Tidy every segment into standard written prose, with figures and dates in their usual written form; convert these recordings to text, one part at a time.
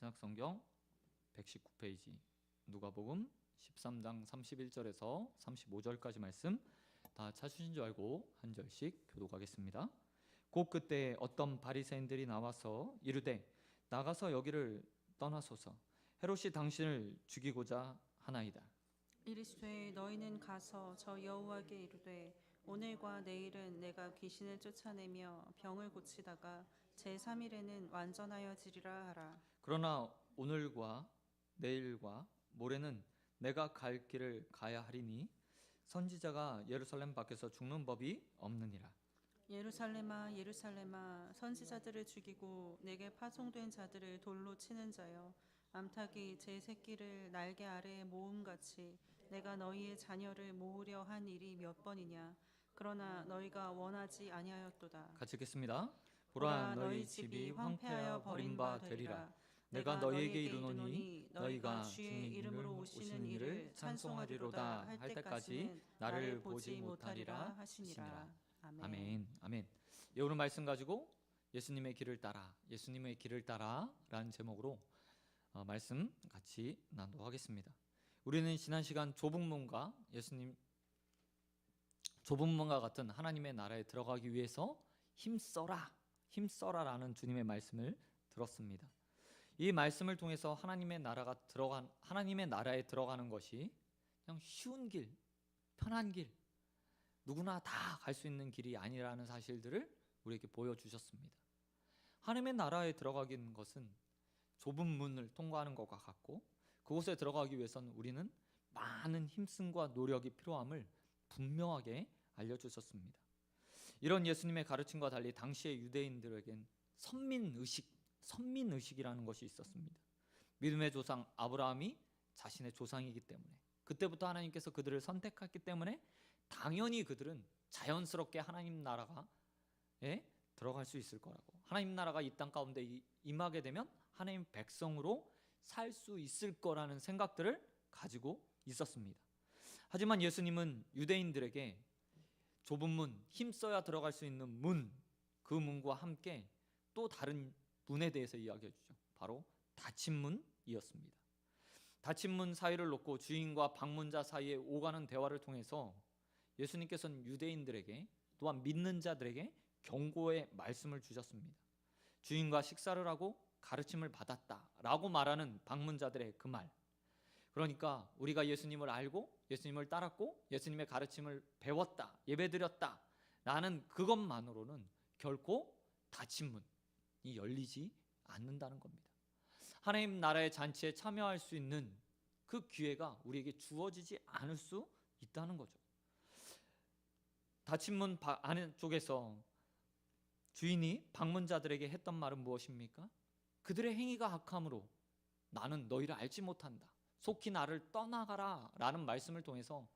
신약성경 119페이지 누가복음 13장 31절에서 35절까지 말씀 다 찾으신 줄 알고 한 절씩 교독하겠습니다. 곧 그때 어떤 바리새인들이 나와서 이르되 나가서 여기를 떠나소서 헤롯이 당신을 죽이고자 하나이다. 이르시되 너희는 가서 저 여호와께 이르되 오늘과 내일은 내가 귀신을 쫓아내며 병을 고치다가 제3일에는 완전하여지리라 하라. 그러나 오늘과 내일과 모레는 내가 갈 길을 가야 하리니 선지자가 예루살렘 밖에서 죽는 법이 없느니라. 예루살렘아 예루살렘아 선지자들을 죽이고 내게 파송된 자들을 돌로 치는 자여 암탉이 제 새끼를 날개 아래에 모음같이 내가 너희의 자녀를 모으려 한 일이 몇 번이냐. 그러나 너희가 원하지 아니하였도다. 같이 읽겠습니다. 보라 너희 집이 황폐하여 버린 바 되리라. 내가 너희에게 이르노니 너희가 주의 이름으로 오시는 이를 찬송하리로다 할 때까지 나를 보지 못하리라 하시니라. 아멘. 아멘. 예, 오늘 말씀 가지고 예수님의 길을 따라, 예수님의 길을 따라라는 제목으로 말씀 같이 나누도록 하겠습니다. 우리는 지난 시간 좁은 문과 예수님 좁은 문과 같은 하나님의 나라에 들어가기 위해서 힘써라라는 주님의 말씀을 들었습니다. 이 말씀을 통해서 하나님의 나라에 들어가는 것이 그냥 쉬운 길, 편한 길, 누구나 다 갈 수 있는 길이 아니라는 사실들을 우리에게 보여주셨습니다. 하나님의 나라에 들어가는 것은 좁은 문을 통과하는 것과 같고 그곳에 들어가기 위해서는 우리는 많은 힘씀과 노력이 필요함을 분명하게 알려주셨습니다. 이런 예수님의 가르침과 달리 당시의 유대인들에겐 선민의식이라는 것이 있었습니다. 믿음의 조상 아브라함이 자신의 조상이기 때문에 그때부터 하나님께서 그들을 선택했기 때문에 당연히 그들은 자연스럽게 하나님 나라에 들어갈 수 있을 거라고, 하나님 나라가 이 땅 가운데 임하게 되면 하나님 백성으로 살 수 있을 거라는 생각들을 가지고 있었습니다. 하지만 예수님은 유대인들에게 좁은 문, 힘써야 들어갈 수 있는 문, 그 문과 함께 또 다른 문에 대해서 이야기해 주죠. 바로 닫힌 문이었습니다. 닫힌 문 사이를 놓고 주인과 방문자 사이에 오가는 대화를 통해서 예수님께서는 유대인들에게 또한 믿는 자들에게 경고의 말씀을 주셨습니다. 주인과 식사를 하고 가르침을 받았다라고 말하는 방문자들의 그 말, 그러니까 우리가 예수님을 알고 예수님을 따랐고 예수님의 가르침을 배웠다, 예배드렸다 라는 그것만으로는 결코 닫힌 문이 열리지 않는다는 겁니다. 하나님 나라의 잔치에 참여할 수 있는 그 기회가 우리에게 주어지지 않을 수 있다는 거죠. 닫힌 문 안쪽에서 주인이 방문자들에게 했던 말은 무엇입니까? 그들의 행위가 악함으로 나는 너희를 알지 못한다, 속히 나를 떠나가라 라는 말씀을 통해서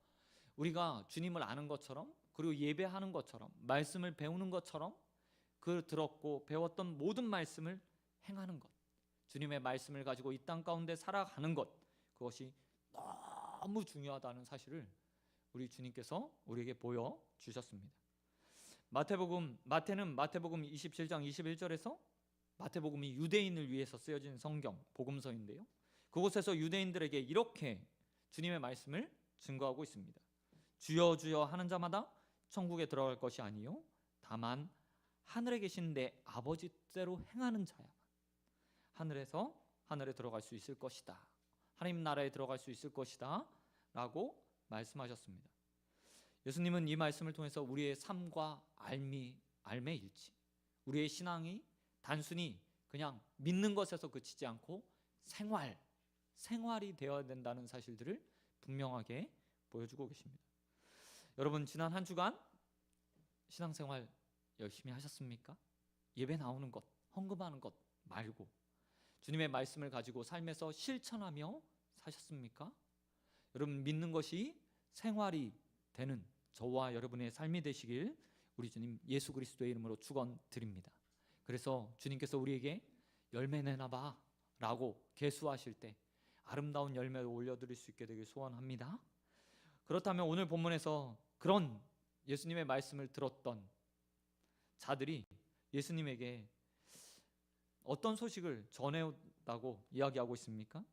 우리가 주님을 아는 것처럼, 그리고 예배하는 것처럼, 말씀을 배우는 것처럼 그 들었고 배웠던 모든 말씀을 행하는 것, 주님의 말씀을 가지고 이 땅 가운데 살아가는 것, 그것이 너무 중요하다는 사실을 우리 주님께서 우리에게 보여주셨습니다. 마태는 마태복음 27장 21절에서 마태복음이 유대인을 위해서 쓰여진 성경 복음서인데요, 그곳에서 유대인들에게 이렇게 주님의 말씀을 증거하고 있습니다. 주여 주여 하는 자마다 천국에 들어갈 것이 아니요 다만 하늘에 계신 내 아버지 뜻대로 행하는 자야만 하늘에 들어갈 수 있을 것이다, 하나님 나라에 들어갈 수 있을 것이다 라고 말씀하셨습니다. 예수님은 이 말씀을 통해서 우리의 삶과 알매 일치, 우리의 신앙이 단순히 그냥 믿는 것에서 그치지 않고 생활이 되어야 된다는 사실들을 분명하게 보여주고 계십니다. 여러분, 지난 한 주간 신앙생활 열심히 하셨습니까? 예배 나오는 것, 헌금하는 것 말고 주님의 말씀을 가지고 삶에서 실천하며 사셨습니까? 여러분, 믿는 것이 생활이 되는 저와 여러분의 삶이 되시길 우리 주님 예수 그리스도의 이름으로 축원드립니다. 그래서 주님께서 우리에게 열매 내놔봐 라고 계수하실 때 아름다운 열매를 올려드릴 수 있게 되길 소원합니다. 그렇다면 오늘 본문에서 그런 예수님의 말씀을 들었던 자들이 예수님에게 어떤 소식을 전했다고 이야기하고 있습니까?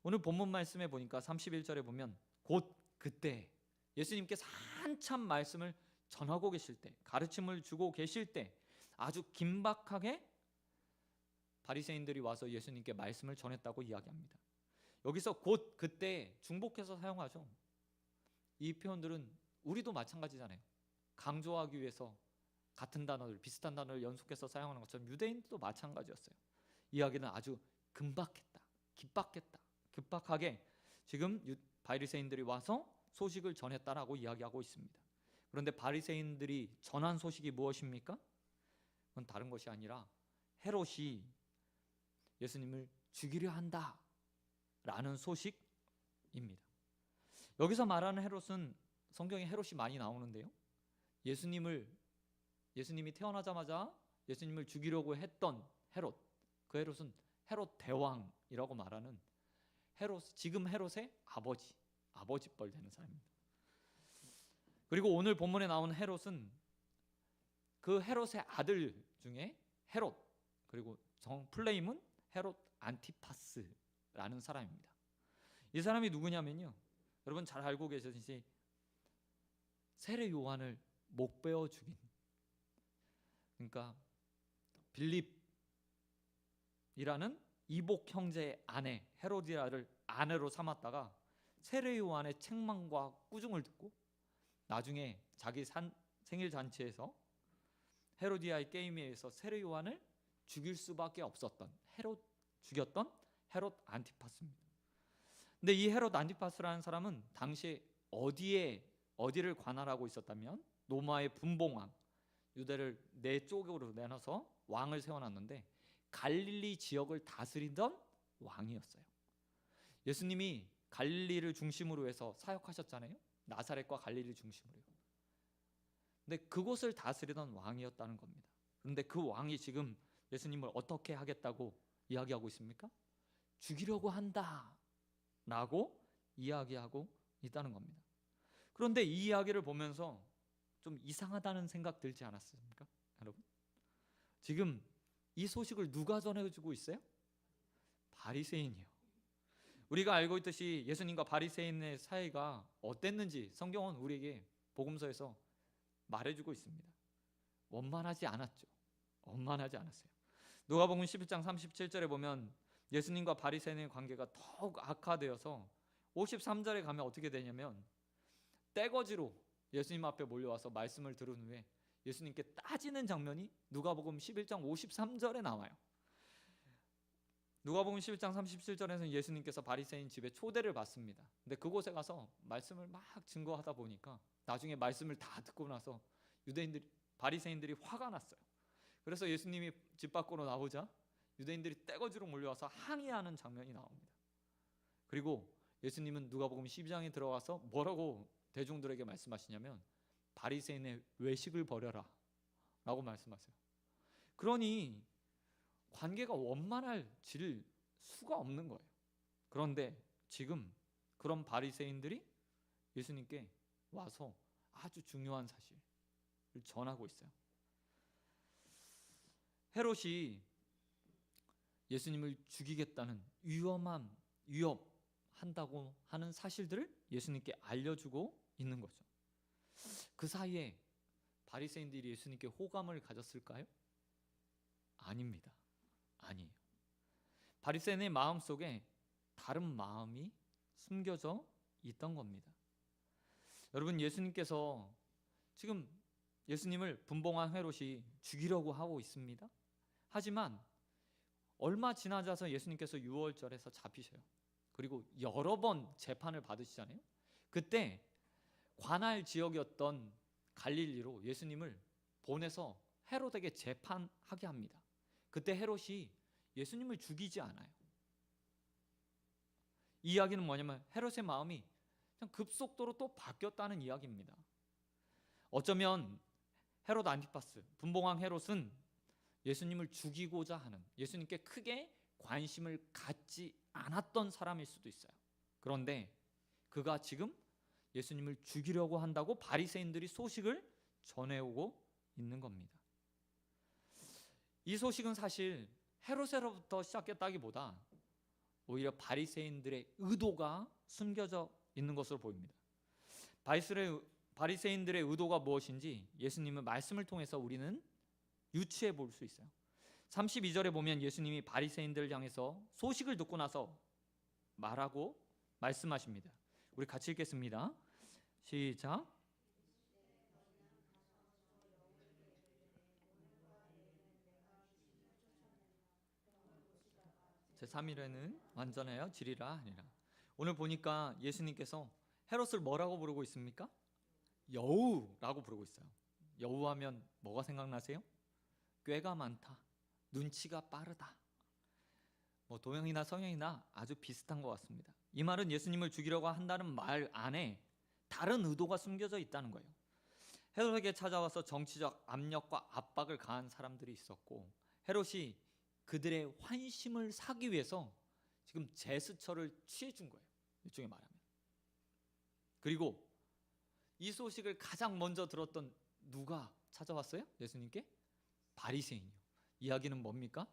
오늘 본문 말씀에 보니까 31절에 보면 곧 그때 예수님께서 한참 말씀을 전하고 계실 때, 가르침을 주고 계실 때 아주 긴박하게 바리새인들이 와서 예수님께 말씀을 전했다고 이야기합니다. 여기서 곧 그때 중복해서 사용하죠. 이 표현들은 우리도 마찬가지잖아요. 강조하기 위해서 같은 단어를, 비슷한 단어를 연속해서 사용하는 것처럼 유대인도 마찬가지였어요. 이야기는 아주 긴박했다, 긴박했다, 급박하게 지금 바리새인들이 와서 소식을 전했다라고 이야기하고 있습니다. 그런데 바리새인들이 전한 소식이 무엇입니까? 그건 다른 것이 아니라 헤롯이 예수님을 죽이려 한다라는 소식입니다. 여기서 말하는 헤롯은 성경에 헤롯이 많이 나오는데요. 예수님이 태어나자마자 예수님을 죽이려고 했던 헤롯, 그 헤롯은 헤롯 대왕이라고 말하는 지금 헤롯의 아버지뻘 되는 사람입니다. 그리고 오늘 본문에 나온 헤롯은 그 헤롯의 아들 중에 헤롯, 그리고 플레임은 헤롯 안티파스라는 사람입니다. 이 사람이 누구냐면요, 여러분 잘 알고 계시듯이 세례 요한을 목베어 죽인, 그러니까 빌립이라는 이복 형제의 아내 헤로디아를 아내로 삼았다가 세례 요한의 책망과 꾸중을 듣고 나중에 자기 생일 잔치에서 헤로디아의 게임에 의해서 세례 요한을 죽일 수밖에 없었던 죽였던 헤롯 안티파스입니다. 근데 이 헤롯 안티파스라는 사람은 당시에 어디를 관할하고 있었다면 로마의 분봉왕, 유대를 네 쪽으로 나눠서 왕을 세워놨는데 갈릴리 지역을 다스리던 왕이었어요. 예수님이 갈릴리를 중심으로 해서 사역하셨잖아요. 나사렛과 갈릴리 중심으로. 근데 그곳을 다스리던 왕이었다는 겁니다. 그런데 그 왕이 지금 예수님을 어떻게 하겠다고 이야기하고 있습니까? 죽이려고 한다라고 이야기하고 있다는 겁니다. 그런데 이 이야기를 보면서 좀 이상하다는 생각 들지 않았습니까, 여러분? 지금 이 소식을 누가 전해주고 있어요? 바리새인이요. 우리가 알고 있듯이 예수님과 바리새인의 사이가 어땠는지 성경은 우리에게 복음서에서 말해주고 있습니다. 원만하지 않았죠. 원만하지 않았어요. 누가복음 11장 37절에 보면 예수님과 바리새인의 관계가 더욱 악화되어서 53절에 가면 어떻게 되냐면 떼거지로 예수님 앞에 몰려와서 말씀을 들은 후에 예수님께 따지는 장면이 누가복음 11장 53절에 나와요. 누가복음 11장 37절에서는 예수님께서 바리새인 집에 초대를 받습니다. 근데 그곳에 가서 말씀을 막 증거하다 보니까 나중에 말씀을 다 듣고 나서 바리새인들이 화가 났어요. 그래서 예수님이 집 밖으로 나오자 유대인들이 떼거지로 몰려와서 항의하는 장면이 나옵니다. 그리고 예수님은 누가복음 12장에 들어가서 뭐라고 대중들에게 말씀하시냐면 바리새인의 외식을 버려라 라고 말씀하세요. 그러니 관계가 원만할 수가 없는 거예요. 그런데 지금 그런 바리새인들이 예수님께 와서 아주 중요한 사실을 전하고 있어요. 헤롯이 예수님을 죽이겠다는 위협한다고 하는 사실들을 예수님께 알려주고 있는 거죠. 그 사이에 바리새인들이 예수님께 호감을 가졌을까요? 아닙니다. 아니에요. 바리새인의 마음속에 다른 마음이 숨겨져 있던 겁니다. 여러분, 예수님께서 지금 예수님을 분봉한 헤롯이 죽이려고 하고 있습니다. 하지만 얼마 지나자서 예수님께서 유월절에서 잡히셔요. 그리고 여러 번 재판을 받으시잖아요. 그때 관할 지역이었던 갈릴리로 예수님을 보내서 헤롯에게 재판하게 합니다. 그때 헤롯이 예수님을 죽이지 않아요. 이 이야기는 뭐냐면 헤롯의 마음이 그냥 급속도로 또 바뀌었다는 이야기입니다. 어쩌면 헤롯 안티파스, 분봉왕 헤롯은 예수님을 죽이고자 하는, 예수님께 크게 관심을 갖지 않았던 사람일 수도 있어요. 그런데 그가 지금 예수님을 죽이려고 한다고 바리새인들이 소식을 전해오고 있는 겁니다. 이 소식은 사실 헤롯으로부터 시작했다기보다 오히려 바리새인들의 의도가 숨겨져 있는 것으로 보입니다. 바리새인들의 의도가 무엇인지 예수님의 말씀을 통해서 우리는 유추해 볼 수 있어요. 32절에 보면 예수님이 바리새인들을 향해서 소식을 듣고 나서 말하고 말씀하십니다. 우리 같이 읽겠습니다. 시작. 제3일에는 완전하여 지리라 하니라. 오늘 보니까 예수님께서 헤롯을 뭐라고 부르고 있습니까? 여우라고 부르고 있어요. 여우하면 뭐가 생각나세요? 꾀가 많다, 눈치가 빠르다. 도형이나 성형이나 아주 비슷한 것 같습니다. 이 말은 예수님을 죽이려고 한다는 말 안에 다른 의도가 숨겨져 있다는 거예요. 헤롯에게 찾아와서 정치적 압력과 압박을 가한 사람들이 있었고, 헤롯이 그들의 환심을 사기 위해서 지금 제스처를 취해준 거예요. 일종의 말하면. 그리고 이 소식을 가장 먼저 들었던 누가 찾아왔어요? 예수님께? 바리새인이요. 이야기는 뭡니까?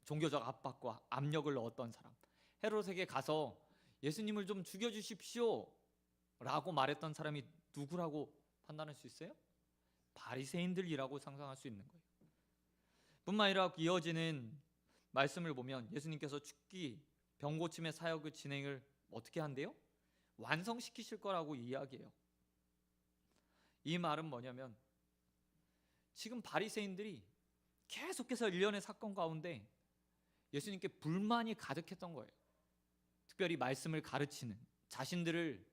종교적 압박과 압력을 얻었던 사람, 헤롯에게 가서 예수님을 좀 죽여주십시오 라고 말했던 사람이 누구라고 판단할 수 있어요? 바리새인들이라고 상상할 수 있는 거예요. 뿐만 아니라 이어지는 말씀을 보면 예수님께서 죽기, 병고침의 사역의 진행을 어떻게 한대요? 완성시키실 거라고 이야기해요. 이 말은 뭐냐면 지금 바리새인들이 계속해서 일련의 사건 가운데 예수님께 불만이 가득했던 거예요. 특별히 말씀을 가르치는 자신들을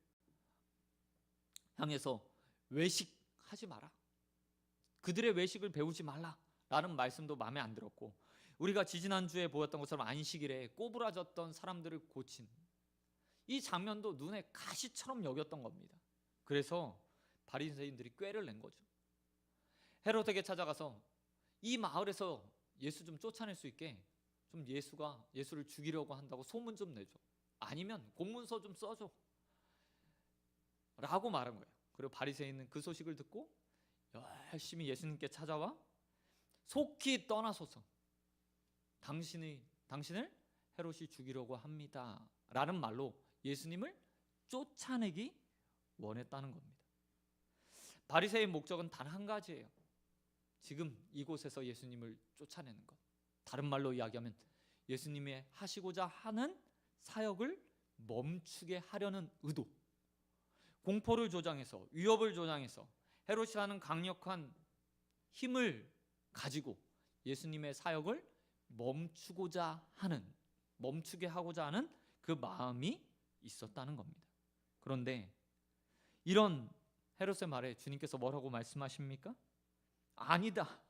향해서 외식하지 마라, 그들의 외식을 배우지 말라 라는 말씀도 마음에 안 들었고, 우리가 지지난주에 보았던 것처럼 안식일에 꼬부라졌던 사람들을 고친 이 장면도 눈에 가시처럼 여겼던 겁니다. 그래서 바리새인들이 꾀를 낸 거죠. 헤롯에게 찾아가서 이 마을에서 예수 좀 쫓아낼 수 있게 좀 예수를 죽이려고 한다고 소문 좀 내줘, 아니면 공문서 좀 써줘 라고 말한 거예요. 그리고 바리새인은 그 소식을 듣고 열심히 예수님께 찾아와 속히 떠나소서, 당신을 헤롯이 죽이려고 합니다 라는 말로 예수님을 쫓아내기 원했다는 겁니다. 바리새인 목적은 단 한 가지예요. 지금 이곳에서 예수님을 쫓아내는 것. 다른 말로 이야기하면 예수님의 하시고자 하는 사역을 멈추게 하려는 의도, 공포를 조장해서, 위협을 조장해서 헤롯이라는 강력한 힘을 가지고 예수님의 사역을 멈추게 하고자 하는 그 마음이 있었다는 겁니다. 그런데 이런 헤롯의 말에 주님께서 뭐라고 말씀하십니까? 아니다,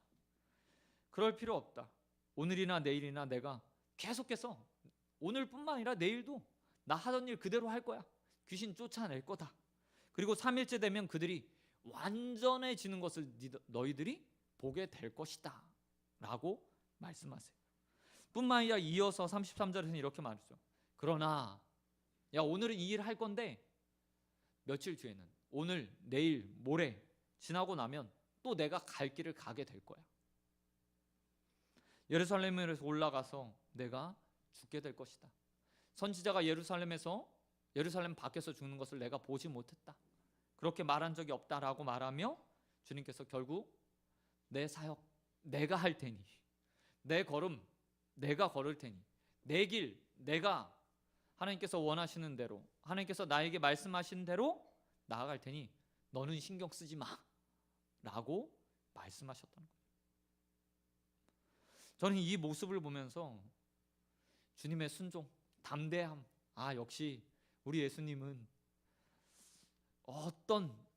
그럴 필요 없다. 오늘이나 내일이나 내가 계속해서, 오늘뿐만 아니라 내일도 나 하던 일 그대로 할 거야. 귀신 쫓아낼 거다. 그리고 3일째 되면 그들이 완전해지는 것을 너희들이 보게 될 것이다 라고 말씀하세요. 뿐만 아니라 이어서 33절에서는 이렇게 말했죠. 그러나 야, 오늘은 이 일을 할 건데 며칠 뒤에는, 오늘, 내일, 모레 지나고 나면 또 내가 갈 길을 가게 될 거야. 예루살렘에서 올라가서 내가 죽게 될 것이다. 선지자가 예루살렘 밖에서 죽는 것을 내가 보지 못했다. 그렇게 말한 적이 없다라고 말하며 주님께서 결국 내 사역 내가 할 테니, 내 걸음 내가 걸을 테니, 내 길 내가 하나님께서 원하시는 대로, 하나님께서 나에게 말씀하신 대로 나아갈 테니 너는 신경 쓰지 마 라고 말씀하셨다는 거예요. 저는 이 모습을 보면서 주님의 순종, 담대함, 역시 우리 예수님은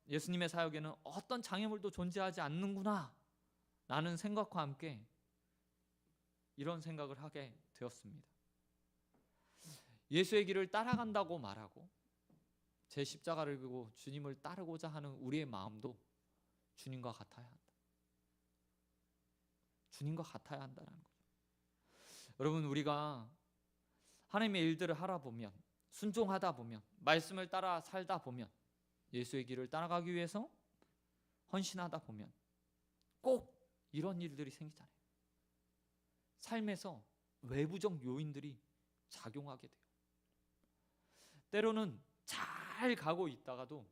예수님의 사역에는 어떤 장애물도 존재하지 않는구나 라는 생각과 함께 이런 생각을 하게 되었습니다. 예수의 길을 따라간다고 말하고 제 십자가를 지고 주님을 따르고자 하는 우리의 마음도 주님과 같아야 한다. 주님과 같아야 한다는 거죠. 여러분, 우리가 하나님의 일들을 하다 보면, 순종하다 보면, 말씀을 따라 살다 보면, 예수의 길을 따라가기 위해서 헌신하다 보면 꼭 이런 일들이 생기잖아요. 삶에서 외부적 요인들이 작용하게 돼요. 때로는 잘 가고 있다가도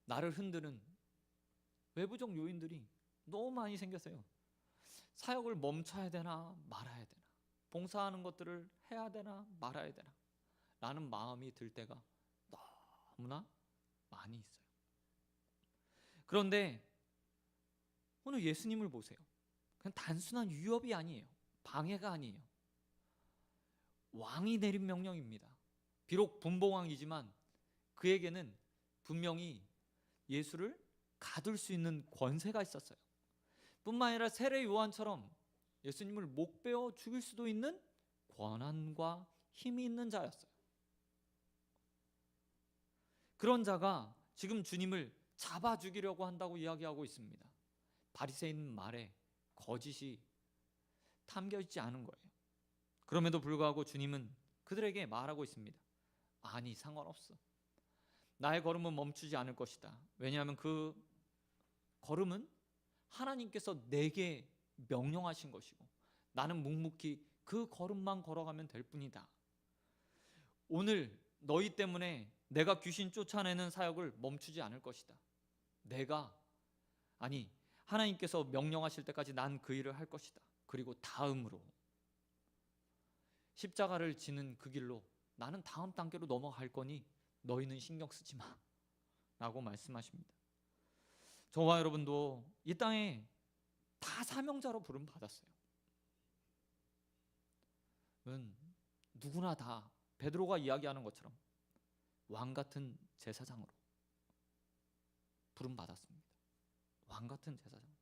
나를 흔드는 외부적 요인들이 너무 많이 생겼어요. 사역을 멈춰야 되나 말아야 되나, 봉사하는 것들을 해야 되나 말아야 되나 라는 마음이 들 때가 너무나 많이 있어요. 그런데 오늘 예수님을 보세요. 그냥 단순한 위협이 아니에요. 방해가 아니에요. 왕이 내린 명령입니다. 비록 분봉왕이지만 그에게는 분명히 예수를 가둘 수 있는 권세가 있었어요. 뿐만 아니라 세례 요한처럼 예수님을 목 베어 죽일 수도 있는 권한과 힘이 있는 자였어요. 그런 자가 지금 주님을 잡아 죽이려고 한다고 이야기하고 있습니다. 바리새인 말에 거짓이 담겨 있지 않은 거예요. 그럼에도 불구하고 주님은 그들에게 말하고 있습니다. 아니, 상관없어. 나의 걸음은 멈추지 않을 것이다. 왜냐하면 그 걸음은 하나님께서 내게 명령하신 것이고 나는 묵묵히 그 걸음만 걸어가면 될 뿐이다. 오늘 너희 때문에 내가 귀신 쫓아내는 사역을 멈추지 않을 것이다. 하나님께서 명령하실 때까지 난 그 일을 할 것이다. 그리고 다음으로 십자가를 지는 그 길로 나는 다음 단계로 넘어갈 거니 너희는 신경 쓰지 마 라고 말씀하십니다. 저와 여러분도 이 땅에 다 사명자로 부름 받았어요. 누구나 다 베드로가 이야기하는 것처럼 왕 같은 제사장으로 부름 받았습니다. 왕 같은 제사장.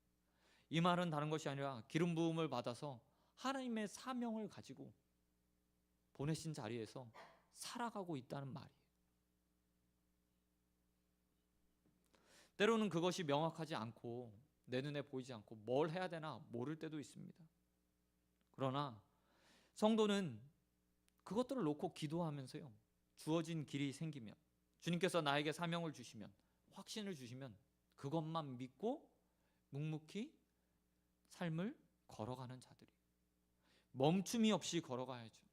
이 말은 다른 것이 아니라 기름 부음을 받아서 하나님의 사명을 가지고 보내신 자리에서 살아가고 있다는 말이에요. 때로는 그것이 명확하지 않고 내 눈에 보이지 않고 뭘 해야 되나 모를 때도 있습니다. 그러나 성도는 그것들을 놓고 기도하면서요, 주어진 길이 생기면, 주님께서 나에게 사명을 주시면, 확신을 주시면 그것만 믿고 묵묵히 삶을 걸어가는 자들이, 멈춤이 없이 걸어가야죠.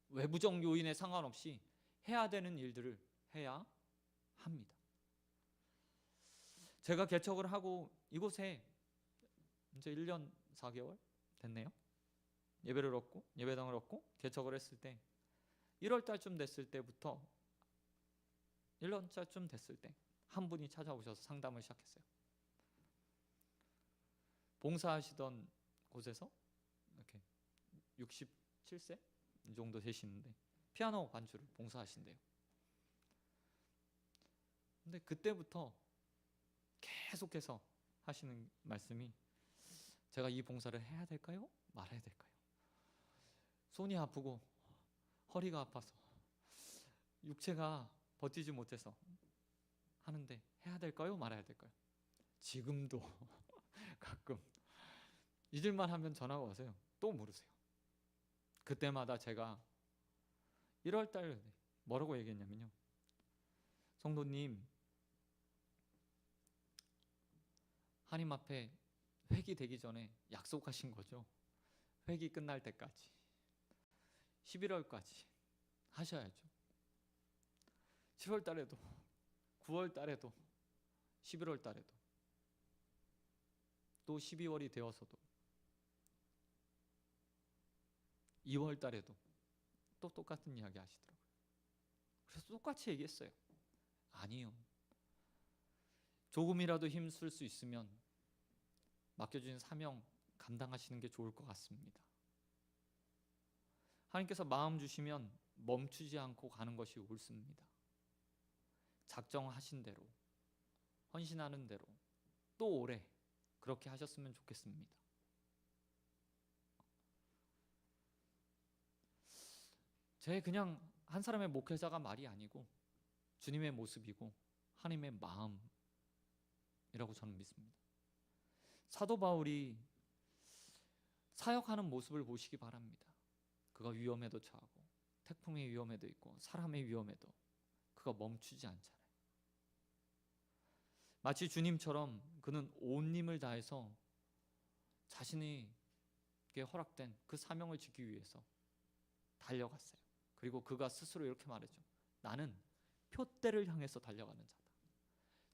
외부적 요인에 상관없이 해야 되는 일들을 해야 합니다. 제가 개척을 하고 이곳에 이제 1년 4개월 됐네요. 예배를 얻고 예배당을 얻고 개척을 했을 때 1월 달쯤 됐을 때부터 1년 달쯤 됐을 때 한 분이 찾아오셔서 상담을 시작했어요. 봉사하시던 곳에서 이렇게 67세 이 정도 되시는데 피아노 반주를 봉사하신대요. 근데 그때부터 계속해서 하시는 말씀이, 제가 이 봉사를 해야 될까요? 말아야 될까요? 손이 아프고 허리가 아파서 육체가 버티지 못해서 하는데 해야 될까요? 말아야 될까요? 지금도 가끔 잊을만 하면 전화가 와서요, 또 물으세요. 그때마다 제가 1월 달 뭐라고 얘기했냐면요, 성도님, 하나님 앞에 회기 되기 전에 약속하신 거죠. 회기 끝날 때까지 11월까지 하셔야죠. 7월 달에도 9월 달에도 11월 달에도 또 12월이 되어서도 2월 달에도 또 똑같은 이야기 하시더라고요. 그래서 똑같이 얘기했어요. 아니요, 조금이라도 힘쓸 수 있으면 맡겨주신 사명 감당하시는 게 좋을 것 같습니다. 하나님께서 마음 주시면 멈추지 않고 가는 것이 옳습니다. 작정하신 대로, 헌신하는 대로 또 오래 그렇게 하셨으면 좋겠습니다. 제 그냥 한 사람의 목회자가 말이 아니고 주님의 모습이고 하나님의 마음이라고 저는 믿습니다. 사도 바울이 사역하는 모습을 보시기 바랍니다. 그가 위험에도 처하고 태풍의 위험에도 있고 사람의 위험에도 그가 멈추지 않잖아요. 마치 주님처럼 그는 온 힘을 다해서 자신에게 허락된 그 사명을 지키기 위해서 달려갔어요. 그리고 그가 스스로 이렇게 말했죠. 나는 표대를 향해서 달려가는 자다.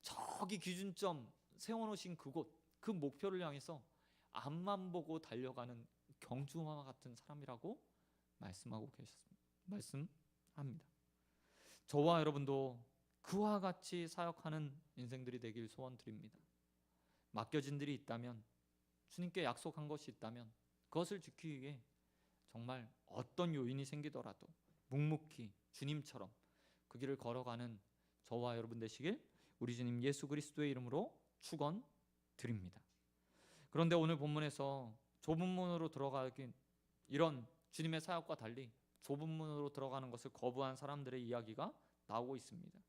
저기 기준점 세워놓으신 그곳, 그 목표를 향해서 앞만 보고 달려가는 경주마 같은 사람이라고 말씀합니다. 저와 여러분도 그와 같이 사역하는 인생들이 되길 소원드립니다. 맡겨진 일이 있다면, 주님께 약속한 것이 있다면 그것을 지키기 위해 정말 어떤 요인이 생기더라도 묵묵히 주님처럼 그 길을 걸어가는 저와 여러분 되시길 우리 주님 예수 그리스도의 이름으로 축원드립니다. 그런데 오늘 본문에서 좁은 문으로 들어가긴, 이런 주님의 사역과 달리 좁은 문으로 들어가는 것을 거부한 사람들의 이야기가 나오고 있습니다.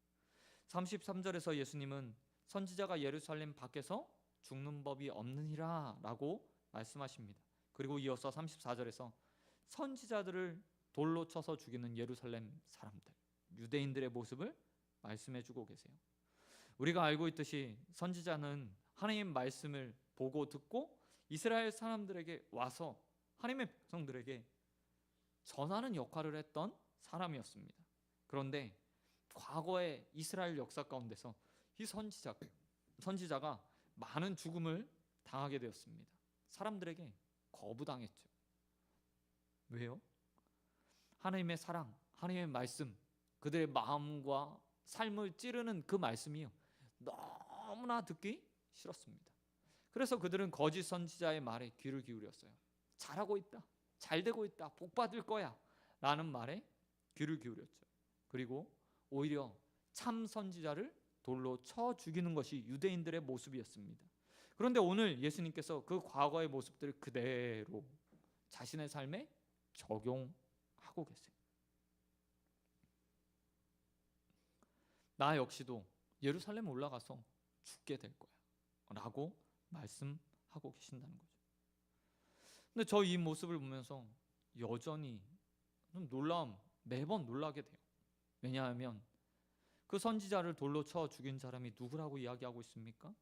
33절에서 예수님은 선지자가 예루살렘 밖에서 죽는 법이 없느니라 라고 말씀하십니다. 그리고 이어서 34절에서 선지자들을 돌로 쳐서 죽이는 예루살렘 사람들, 유대인들의 모습을 말씀해주고 계세요. 우리가 알고 있듯이 선지자는 하나님의 말씀을 보고 듣고 이스라엘 사람들에게 와서 하나님의 백성들에게 전하는 역할을 했던 사람이었습니다. 그런데 과거의 이스라엘 역사 가운데서 이 선지자가 많은 죽음을 당하게 되었습니다. 사람들에게 거부당했죠. 왜요? 하나님의 사랑, 하나님의 말씀, 그들의 마음과 삶을 찌르는 그 말씀이요, 너무나 듣기 싫었습니다. 그래서 그들은 거짓 선지자의 말에 귀를 기울였어요. 잘하고 있다, 잘되고 있다, 복 받을 거야 라는 말에 귀를 기울였죠. 그리고 오히려 참 선지자를 돌로 쳐 죽이는 것이 유대인들의 모습이었습니다. 그런데 오늘 예수님께서 그 과거의 모습들을 그대로 자신의 삶에 적용하고 계세요. 나 역시도 예루살렘 올라가서 죽게 될 거야 라고 말씀하고 계신다는 거죠. 근데 저 이 모습을 보면서 여전히 좀 매번 놀라게 돼요. 왜냐하면 그 선지자를 돌로 쳐 죽인 사람이 누구라고 이야기하고 있습니까?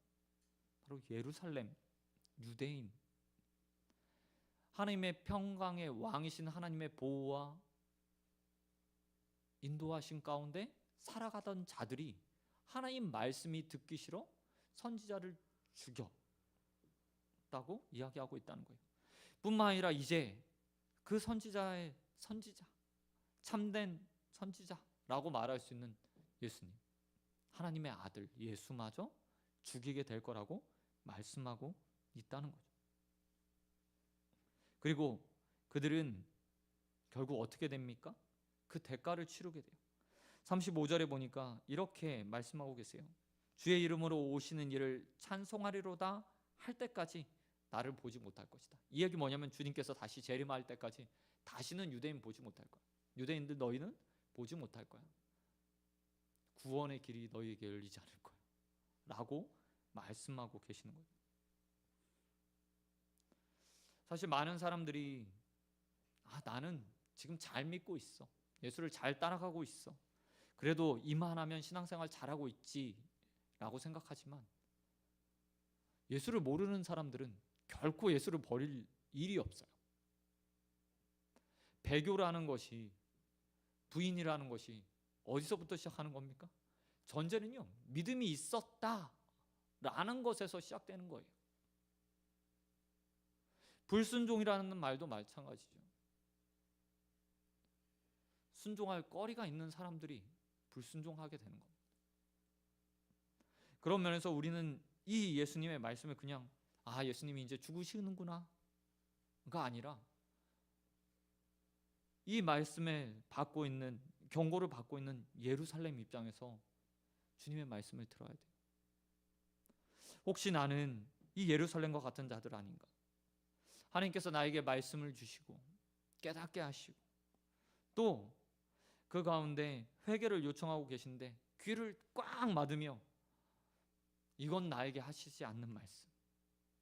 바로 예루살렘 유대인, 하나님의 평강의 왕이신 하나님의 보호와 인도하신 가운데 살아가던 자들이 하나님 말씀이 듣기 싫어 선지자를 죽였다고 이야기하고 있다는 거예요. 뿐만 아니라 이제 그 선지자, 참된 선지자라고 말할 수 있는 예수님, 하나님의 아들 예수마저 죽이게 될 거라고 말씀하고 있다는 거죠. 그리고 그들은 결국 어떻게 됩니까? 그 대가를 치르게 돼요. 35절에 보니까 이렇게 말씀하고 계세요. 주의 이름으로 오시는 이를 찬송하리로다 할 때까지 나를 보지 못할 것이다. 이 얘기 뭐냐면 주님께서 다시 재림할 때까지 다시는 유대인 보지 못할 거야. 유대인들 너희는 보지 못할 거야. 구원의 길이 너희에게 열리지 않을 거야 라고 말씀하고 계시는 거예요. 사실 많은 사람들이 나는 지금 잘 믿고 있어, 예수를 잘 따라가고 있어, 그래도 이만하면 신앙생활 잘하고 있지 라고 생각하지만, 예수를 모르는 사람들은 결코 예수를 버릴 일이 없어요. 배교라는 것이, 부인이라는 것이 어디서부터 시작하는 겁니까? 전제는요, 믿음이 있었다라는 것에서 시작되는 거예요. 불순종이라는 말도 마찬가지죠. 순종할 거리가 있는 사람들이 불순종하게 되는 겁니다. 그런 면에서 우리는 이 예수님의 말씀을 그냥 예수님이 이제 죽으시는구나 가 아니라, 이 말씀에 받고 있는, 경고를 받고 있는 예루살렘 입장에서 주님의 말씀을 들어야 돼요. 혹시 나는 이 예루살렘과 같은 자들 아닌가? 하나님께서 나에게 말씀을 주시고 깨닫게 하시고 또 그 가운데 회개를 요청하고 계신데 귀를 꽉 막으며 이건 나에게 하시지 않는 말씀,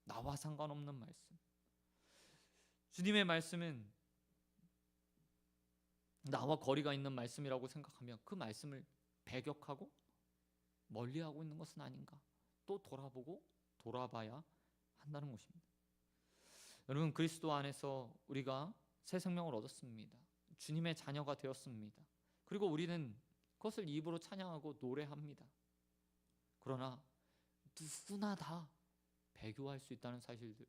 나와 상관없는 말씀, 주님의 말씀은 나와 거리가 있는 말씀이라고 생각하며 그 말씀을 배격하고 멀리하고 있는 것은 아닌가, 또 돌아보고 돌아봐야 한다는 것입니다. 여러분, 그리스도 안에서 우리가 새 생명을 얻었습니다. 주님의 자녀가 되었습니다. 그리고 우리는 그것을 입으로 찬양하고 노래합니다. 그러나 누구나 다 배교할 수 있다는 사실들,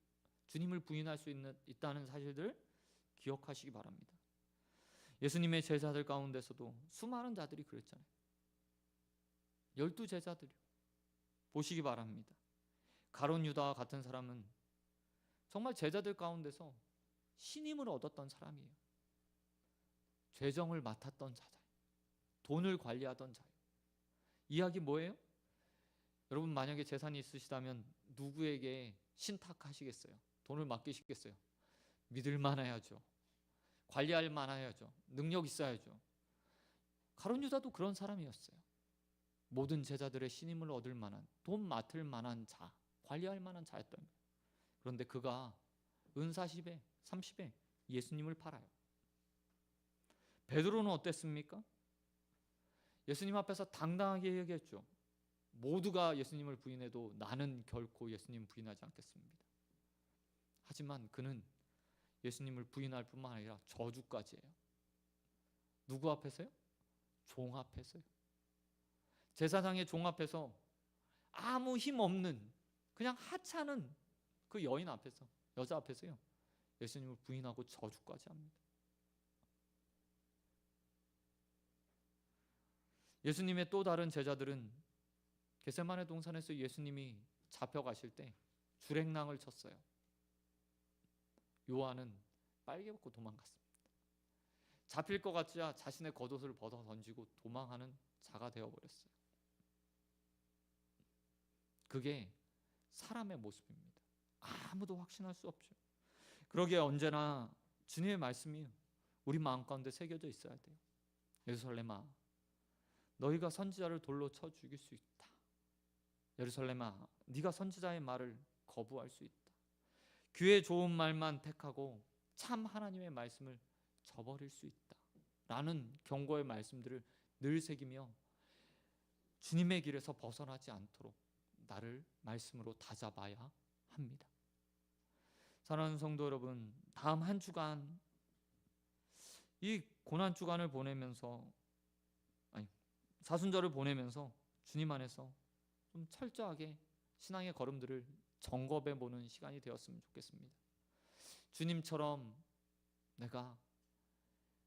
주님을 부인할 수 있다는 사실들 기억하시기 바랍니다. 예수님의 제자들 가운데서도 수많은 자들이 그랬잖아요. 12제자들이요. 보시기 바랍니다. 가룟 유다와 같은 사람은 정말 제자들 가운데서 신임을 얻었던 사람이에요. 죄정을 맡았던 자잖아요. 돈을 관리하던 자예요. 이야기 뭐예요? 여러분 만약에 재산이 있으시다면 누구에게 신탁하시겠어요? 돈을 맡기시겠어요? 믿을 만해야죠. 관리할 만해야죠. 능력 있어야죠. 가룟 유다도 그런 사람이었어요. 모든 제자들의 신임을 얻을 만한, 돈 맡을 만한 자, 관리할 만한 자였던 거예요. 그런데 그가 은 40에 30에 예수님을 팔아요. 베드로는 어땠습니까? 예수님 앞에서 당당하게 얘기했죠. 모두가 예수님을 부인해도 나는 결코 예수님 부인하지 않겠습니다. 하지만 그는 예수님을 부인할 뿐만 아니라 저주까지 해요. 누구 앞에서요? 종 앞에서요. 제사장의 종 앞에서 아무 힘 없는 그냥 하찮은 그 여인 앞에서, 여자 앞에서요, 예수님을 부인하고 저주까지 합니다. 예수님의 또 다른 제자들은 겟세마네 동산에서 예수님이 잡혀가실 때 주랭랑을 쳤어요. 요한은 빨개 벗고 도망갔습니다. 잡힐 것 같자 자신의 겉옷을 벗어 던지고 도망하는 자가 되어버렸어요. 그게 사람의 모습입니다. 아무도 확신할 수 없죠. 그러기에 언제나 주님의 말씀이 우리 마음 가운데 새겨져 있어야 돼요. 예루살렘아, 너희가 선지자를 돌로 쳐 죽일 수 있다. 예루살렘아, 네가 선지자의 말을 거부할 수 있다. 귀에 좋은 말만 택하고 참 하나님의 말씀을 저버릴 수 있다. 라는 경고의 말씀들을 늘 새기며 주님의 길에서 벗어나지 않도록 나를 말씀으로 다잡아야 합니다. 사랑하는 성도 여러분, 다음 한 주간 이 고난 주간을 보내면서, 사순절을 보내면서 주님 안에서 좀 철저하게 신앙의 걸음들을 점검해 보는 시간이 되었으면 좋겠습니다. 주님처럼 내가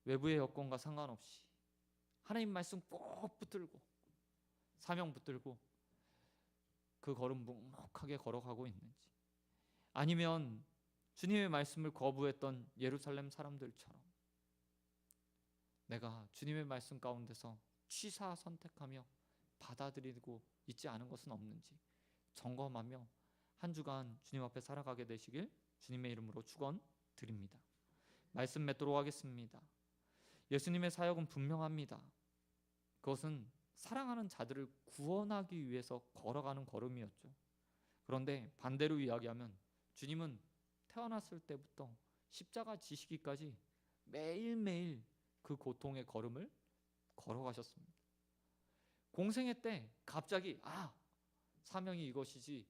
외부의 여건과 상관없이 하나님 말씀 꼭 붙들고 사명 붙들고 그 걸음 묵묵하게 걸어가고 있는지, 아니면 주님의 말씀을 거부했던 예루살렘 사람들처럼 내가 주님의 말씀 가운데서 취사 선택하며 받아들이고 있지 않은 것은 없는지 점검하며 한 주간 주님 앞에 살아가게 되시길 주님의 이름으로 축원드립니다. 말씀 맺도록 하겠습니다. 예수님의 사역은 분명합니다. 그것은 사랑하는 자들을 구원하기 위해서 걸어가는 걸음이었죠. 그런데 반대로 이야기하면 주님은 태어났을 때부터 십자가 지시기까지 매일매일 그 고통의 걸음을 걸어가셨습니다. 공생애 때 갑자기 사명이 이것이지,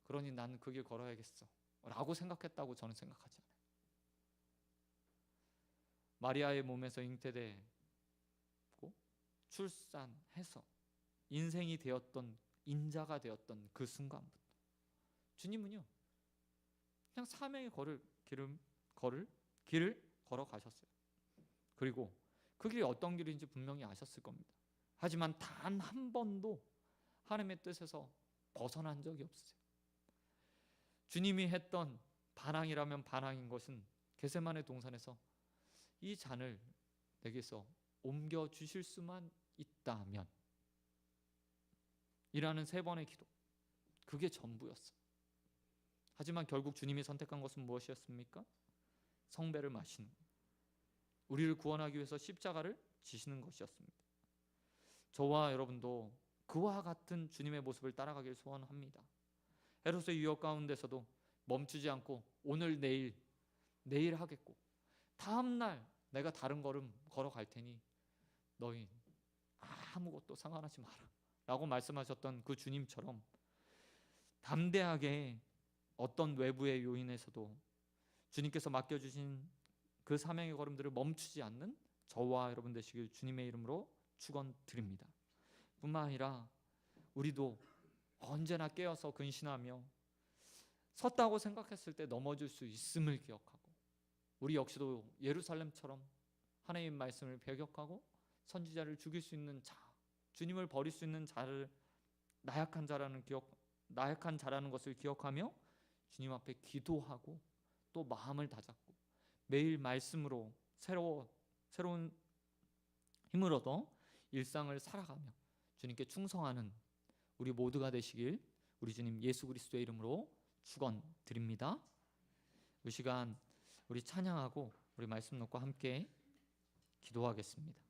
그러니 난 그 길 걸어야겠어 라고 생각했다고 저는 생각하지 않아요. 마리아의 몸에서 잉태되고 출산해서 인생이 되었던, 인자가 되었던 그 순간부터 주님은요 그냥 사명의 길을 걸어가셨어요. 그리고 그 길이 어떤 길인지 분명히 아셨을 겁니다. 하지만 단 한 번도 하나님의 뜻에서 벗어난 적이 없으세요. 주님이 했던 반항이라면 반항인 것은 겟세마네 동산에서 이 잔을 내게서 옮겨 주실 수만 있다면 이라는 3번의 기도, 그게 전부였어요. 하지만 결국 주님이 선택한 것은 무엇이었습니까? 성배를 마시는 것, 우리를 구원하기 위해서 십자가를 지시는 것이었습니다. 저와 여러분도 그와 같은 주님의 모습을 따라가길 소원합니다. 헤롯의 유혹 가운데서도 멈추지 않고 오늘 내일 하겠고 다음 날 내가 다른 걸음 걸어갈 테니 너희 아무것도 상관하지 마라 라고 말씀하셨던 그 주님처럼 담대하게 어떤 외부의 요인에서도 주님께서 맡겨주신 그 사명의 걸음들을 멈추지 않는 저와 여러분 되시길 주님의 이름으로 축원드립니다. 뿐만 아니라 우리도 언제나 깨어서 근신하며 섰다고 생각했을 때 넘어질 수 있음을 기억하고, 우리 역시도 예루살렘처럼 하나님의 말씀을 배격하고 선지자를 죽일 수 있는 자, 주님을 버릴 수 있는 자를 나약한 자라는 것을 기억하며 주님 앞에 기도하고 또 마음을 다잡고 매일 말씀으로 새로운 힘을 얻어 일상을 살아가며 주님께 충성하는 우리 모두가 되시길 우리 주님 예수 그리스도의 이름으로 축원드립니다. 이 시간 우리 찬양하고 우리 말씀 놓고 함께 기도하겠습니다.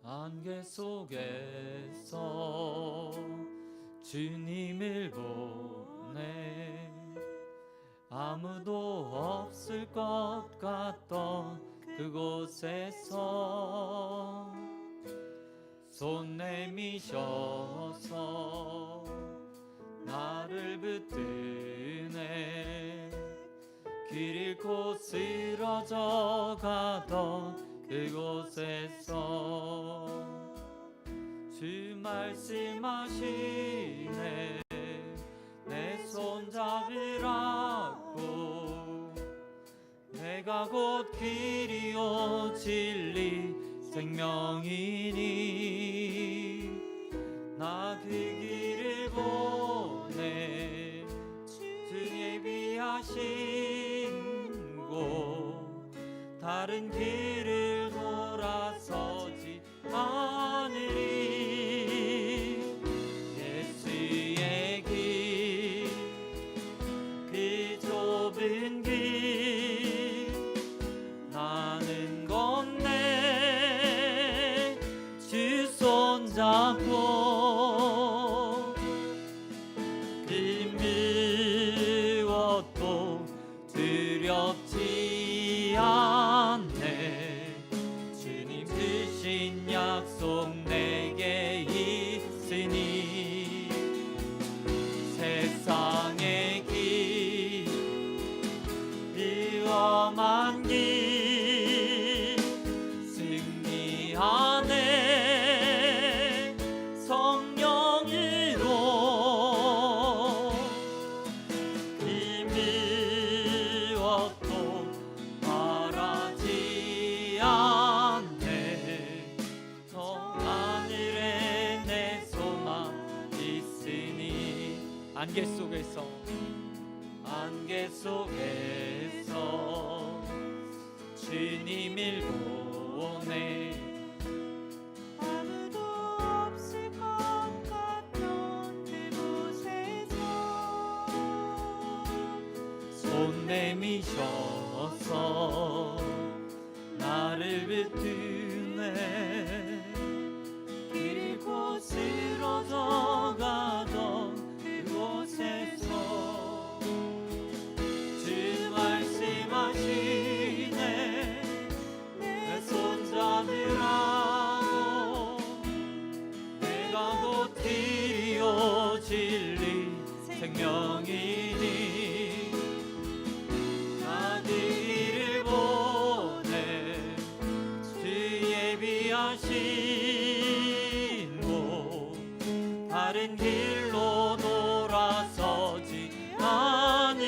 안개 속에서 주님을 보내 아무도 없을 것 같던 그곳에서 손 내미셔서 나를 붙드네 길 잃고 쓰러져 가던 그곳에서 주 말씀하시네 내 손 잡으라고 내가 곧 길이요 진리 생명이니 나 그 길을 보내 주 예비하신 곳 다른 길을 돌아서지 않으리 예수의 길 그 좁은 길 나는 건네 주 손잡고 그 무엇도 두렵지 않네 주님 주신 약속 내게 있으니 세상의 길 위험한 길 승리하네 성령으로 이 무엇도 바라지 않네 저 하늘에 내 소망 있으니 안개 속에서 주님을 보내 아무도 없을 것 같던 그곳에서 손 내미셔서 나를 붙드네 길 잃고 쓰러져 가던 그곳에서 주 말씀하시네 내 손 잡으라고 내가 곧 길이요 진리 생명이니 나 그 길을 보내 주 예비하신 곳 다른 길로 돌아서지 않으리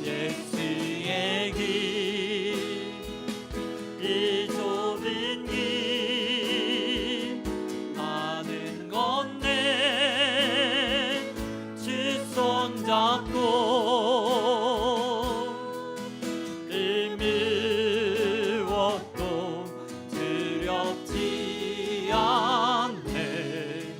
예수의 길 이 좁은 길 나는 건네 주 손잡고 이 무엇도 두렵지 않네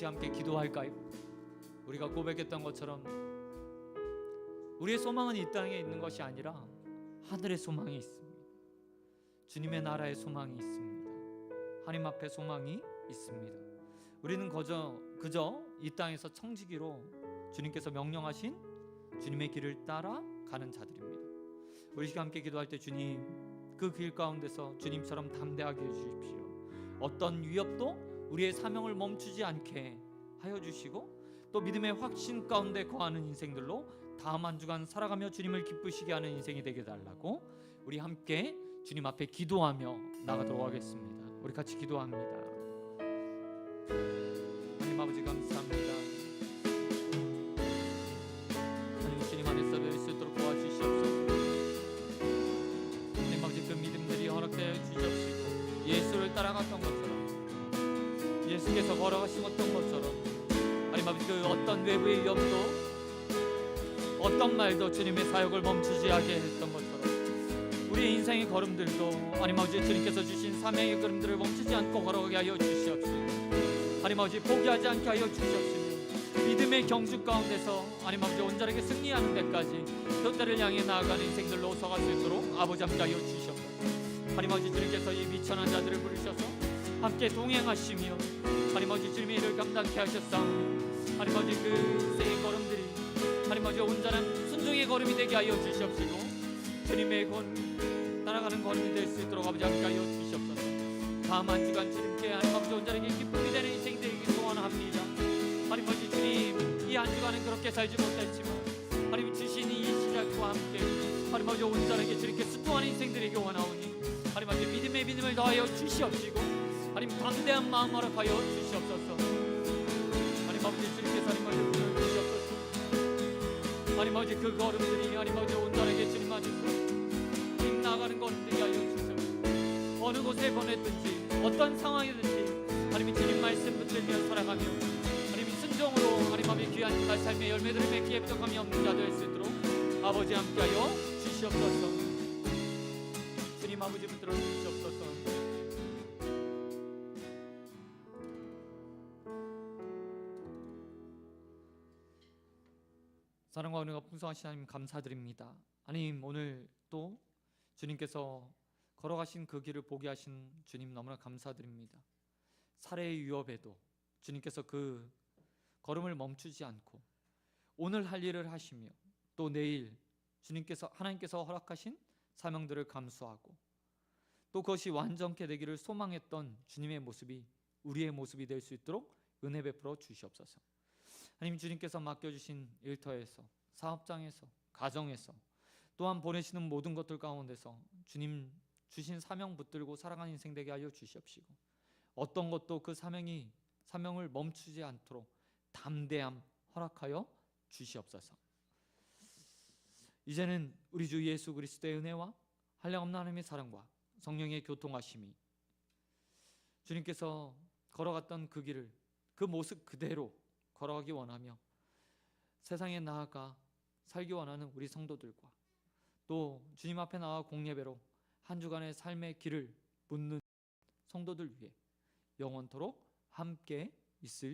시간 함께 기도할까요? 우리가 고백했던 것처럼 우리의 소망은 이 땅에 있는 것이 아니라 하늘의 소망이 있습니다. 주님의 나라의 소망이 있습니다. 하나님 앞에 소망이 있습니다. 우리는 그저 이 땅에서 청지기로 주님께서 명령하신 주님의 길을 따라 가는 자들입니다. 우리 시간 함께 기도할 때 주님, 그 길 가운데서 주님처럼 담대하게 해주십시오. 어떤 위협도 우리의 사명을 멈추지 않게 하여 주시고, 또 믿음의 확신 가운데 거하는 인생들로 다음 한 주간 살아가며 주님을 기쁘시게 하는 인생이 되게 달라고 우리 함께 주님 앞에 기도하며 나가도록 하겠습니다. 우리 같이 기도합니다. 하나님 아버지 감사합니다. 하나님 주님 안에서 뵐 수 있도록 도와주시옵소서. 하나님 아버지 그 믿음들이 허락되어 주시옵시고, 예수를 따라갔던 것처럼, 예수께서 걸어가시던 것처럼 하나님 아버지 그 어떤 외부의 위험도, 어떤 말도 주님의 사역을 멈추지 않게 했던 것처럼 우리의 인생의 걸음들도 하나님 아버지 주님께서 주신 사명의 걸음들을 멈추지 않고 걸어가게 하여 주시옵시고, 하나님 아버지 포기하지 않게 하여 주시옵시고, 믿음의 경주 가운데서 하나님 아버지 온전하게 승리하는 데까지 그들을 향해 나아가는 인생들로 서갈 수 있도록 아버지 함께 하여 주시옵소서. 하나님 아버지 주님께서 이 미천한 자들을 부르셔서 함께 동행하시며 하나님 아버지 주님의 일을 감당케 하셨사오니 하나님 아버지 그 생의 걸음들이 하나님 아버지 온전한 순종의 걸음이 되게 하여 주시옵시고, 주님의 따라가는 걸음이 될 수 있도록 아버지 함께 하여 주시옵소서. 다음 한 주간 주님께 하나님 아버지 온전하게 기쁨이 되는 인생 되기를 소원합니다. 하나님 아버지 주님, 이 한 주간은 그렇게 살지 못했지만 하나님 주신 이 시작과 함께 하나님 아버지 온전하게 주님께 순종하는 인생들에게 원하오니 하나님 아버지 믿음을 더하여 주시옵시고, 하나님 담대한 마음 허락하여 주시옵소서. 하나님 아버지 주님께서 하나님 아버지 불러주시옵소서. 하나님 아버지 그 걸음들이 하나님 아버지 온전하게 주님 안에서 하나님 나아가는 걸음들이 하여 주시옵소서. 어느 곳에 보냈든지 어떤 상황이든지 하나님 주님 말씀 붙들며 살아가며 하나님 순종으로 하나님 아버지 귀한 삶의 열매들을 맺기에 부족함이 없는 자 될 수 있도록 아버지 함께하여 주시옵소서. 주님 아버지 붙들어 주시옵소서. 사랑과 은혜가 풍성하신 하나님 감사드립니다. 하나님 오늘 또 주님께서 걸어가신 그 길을 보게 하신 주님 너무나 감사드립니다. 살해의 위협에도 주님께서 그 걸음을 멈추지 않고 오늘 할 일을 하시며, 또 내일 주님께서 하나님께서 허락하신 사명들을 감수하고 또 그것이 완전케 되기를 소망했던 주님의 모습이 우리의 모습이 될 수 있도록 은혜 베풀어 주시옵소서. 하나님 주님께서 맡겨주신 일터에서, 사업장에서, 가정에서, 또한 보내시는 모든 것들 가운데서 주님 주신 사명 붙들고 살아가는 인생 되게 하여 주시옵시고, 어떤 것도 그 사명을 멈추지 않도록 담대함 허락하여 주시옵소서. 이제는 우리 주 예수 그리스도의 은혜와 한량없는 하나님의 사랑과 성령의 교통하심이 주님께서 걸어갔던 그 길을, 그 모습 그대로 걸어가기 원하며 세상에 나아가 살기 원하는 우리 성도들과, 또 주님 앞에 나와 공예배로 한 주간의 삶의 길을 묻는 성도들 위해 영원토록 함께 있을